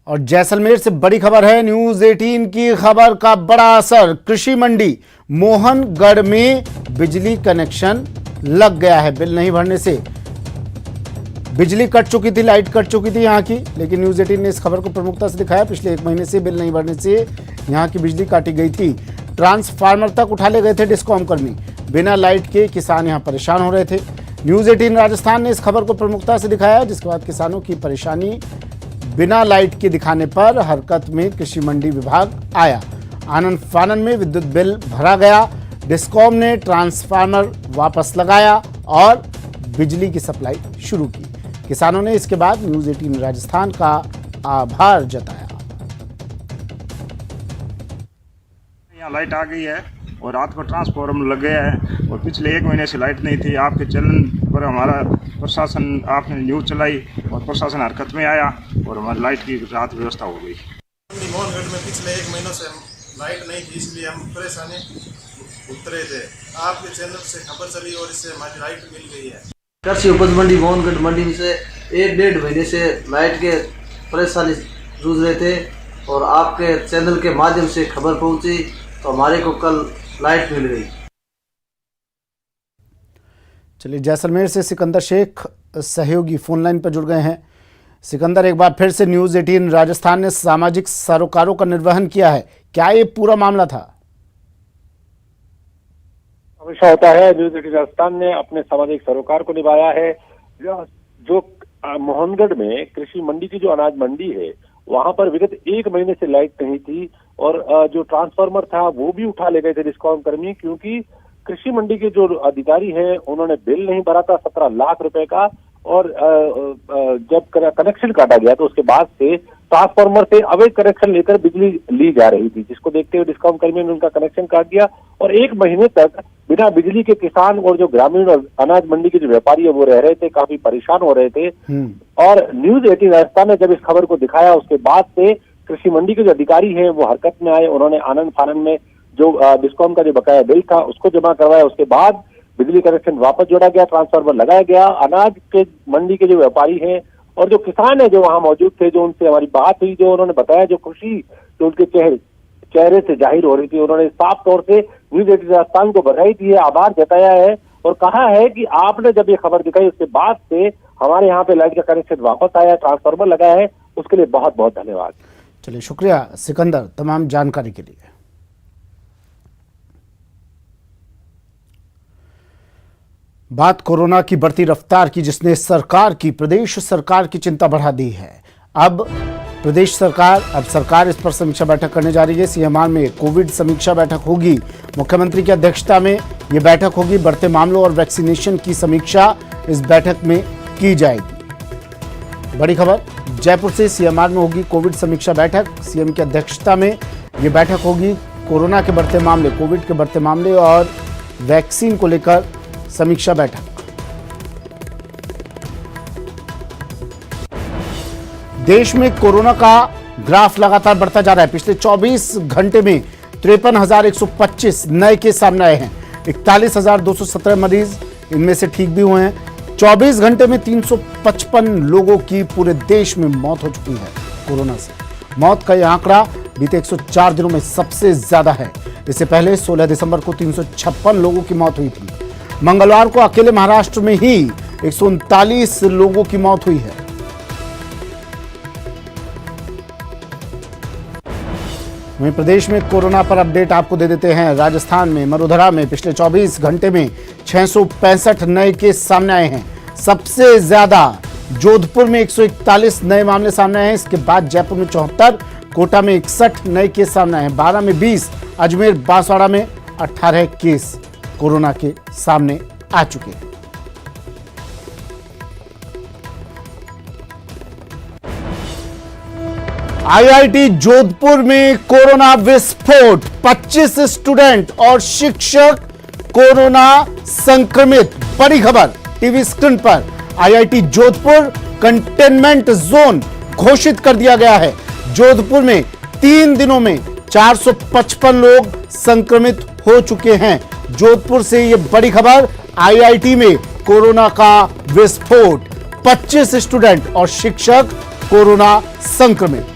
और जैसलमेर से बड़ी खबर है। न्यूज 18 की खबर का बड़ा असर। कृषि मंडी मोहनगढ़ में बिजली कनेक्शन लग गया है। बिल नहीं भरने से बिजली कट चुकी थी, लाइट कट चुकी थी यहाँ की, लेकिन न्यूज 18 ने इस खबर को प्रमुखता से दिखाया। पिछले 1 महीने से बिल नहीं भरने से यहाँ की बिजली काटी गई थी। ट्रांसफार्मर तक उठा ले गए थे डिस्कॉम कर्मी। बिना लाइट के किसान यहाँ परेशान हो रहे थे। न्यूज 18 राजस्थान ने इस खबर को प्रमुखता से दिखाया, जिसके बाद किसानों की परेशानी बिना लाइट के दिखाने पर हरकत में कृषि मंडी विभाग आया। आनन फानन में विद्युत बिल भरा गया। डिस्कॉम ने ट्रांसफार्मर वापस लगाया और बिजली की सप्लाई शुरू की। किसानों ने इसके बाद न्यूज 18 राजस्थान का आभार जताया। यहाँ लाइट आ गई है और रात को ट्रांसफार्मर लग गया है और पिछले 1 महीने से लाइट नहीं थी। आपके चैनल पर हमारा प्रशासन, आपने न्यूज़ चलाई और प्रशासन हरकत में आया और हमारी लाइट की रात व्यवस्था हो गई। मोहनगढ़ में पिछले 1 महीनों से लाइट नहीं थी, इसलिए हम परेशानी उतरे थे। आपके चैनल से खबर चली और इससे हमारी लाइट मिल गई है। कृषि उपज मंडी मोहनगढ़ मंडी से 1-1.5 महीने से लाइट के परेशानी जूझ रहे थे और आपके चैनल के माध्यम से खबर पहुंची तो हमारे को कल लाइट मिल गई। चलिए, जैसलमेर से सिकंदर शेख सहयोगी फोन लाइन पर जुड़ गए हैं। सिकंदर, एक बार फिर से न्यूज 18 राजस्थान ने सामाजिक सरोकारों का निर्वहन किया है, क्या ये पूरा मामला था? हमेशा होता है, न्यूज 18 राजस्थान ने अपने सामाजिक सरोकार को निभाया है। जो मोहनगढ़ में कृषि मंडी की जो अनाज मंडी है, वहां पर विगत 1 महीने से लाइट नहीं थी और जो ट्रांसफार्मर था वो भी उठा ले गए थे डिस्कॉम कर्मी, क्योंकि कृषि मंडी के जो अधिकारी हैं उन्होंने बिल नहीं भरा था 17 लाख रुपए का। और जब कनेक्शन काटा गया तो उसके बाद से ट्रांसफार्मर से अवैध कनेक्शन लेकर बिजली ली जा रही थी, जिसको देखते हुए डिस्कॉम कर्मियों ने उनका कनेक्शन काट दिया और 1 महीने तक बिना बिजली के किसान और जो ग्रामीण और अनाज मंडी के जो व्यापारी है वो रह रहे थे, काफी परेशान हो रहे थे। और न्यूज 18 राजस्थान ने जब इस खबर को दिखाया उसके बाद से कृषि मंडी के जो अधिकारी हैं वो हरकत में आए। उन्होंने आनंद फानन में जो डिस्कॉम का जो बकाया बिल था उसको जमा करवाया। उसके बाद बिजली कनेक्शन वापस जोड़ा गया, ट्रांसफार्मर लगाया गया। अनाज के मंडी के जो व्यापारी हैं और जो किसान है जो वहां मौजूद थे, जो उनसे हमारी बात हुई, जो उन्होंने बताया जो खुशी जो उनके चेहरे से जाहिर हो रही थी, उन्होंने साफ तौर से न्यूज 18 राजस्थान को बधाई दी है, आभार जताया है और कहा है कि आपने जब ये खबर दिखाई उसके बाद से हमारे यहाँ पे लाइट का कनेक्शन वापस आया, ट्रांसफार्मर लगाया है, उसके लिए बहुत बहुत धन्यवाद। चलिए, शुक्रिया सिकंदर तमाम जानकारी के लिए। बात कोरोना की बढ़ती रफ्तार की, जिसने सरकार की, प्रदेश सरकार की चिंता बढ़ा दी है। अब सरकार इस पर समीक्षा बैठक करने जा रही है। सीएमआर में कोविड समीक्षा बैठक होगी। मुख्यमंत्री की अध्यक्षता में यह बैठक होगी। बढ़ते मामलों और वैक्सीनेशन की समीक्षा इस बैठक में की जाएगी। बड़ी खबर, जयपुर से सीएमआर में होगी कोविड समीक्षा बैठक। सीएम की अध्यक्षता में यह बैठक होगी। कोरोना के बढ़ते मामले, कोविड के बढ़ते मामले और वैक्सीन को लेकर समीक्षा बैठक। देश में कोरोना का ग्राफ लगातार बढ़ता जा रहा है। पिछले 24 घंटे में 53,125 नए केस सामने आए हैं। 41,217 मरीज इनमें से ठीक भी हुए हैं। 24 घंटे में 355 लोगों की पूरे देश में मौत हो चुकी है कोरोना से। मौत का यह आंकड़ा बीते 104 दिनों में सबसे ज्यादा है। इससे पहले 16 दिसंबर को 356 लोगों की मौत हुई थी। मंगलवार को अकेले महाराष्ट्र में ही 139 लोगों की मौत हुई है। वहीं प्रदेश में कोरोना पर अपडेट आपको दे देते हैं। राजस्थान में मरुधरा में पिछले 24 घंटे में 665 नए केस सामने आए हैं। सबसे ज्यादा जोधपुर में 141 नए मामले सामने आए हैं। इसके बाद जयपुर में 74, कोटा में 61 नए केस सामने आए हैं। 12 में 20, अजमेर बांसवाड़ा में 18 केस कोरोना के सामने आ चुके हैं। आईआईटी जोधपुर में कोरोना विस्फोट, 25 स्टूडेंट और शिक्षक कोरोना संक्रमित। बड़ी खबर टीवी स्क्रीन पर। आईआईटी जोधपुर कंटेनमेंट जोन घोषित कर दिया गया है। जोधपुर में 3 दिनों में 455 लोग संक्रमित हो चुके हैं। जोधपुर से ये बड़ी खबर, आईआईटी में कोरोना का विस्फोट, 25 स्टूडेंट और शिक्षक कोरोना संक्रमित।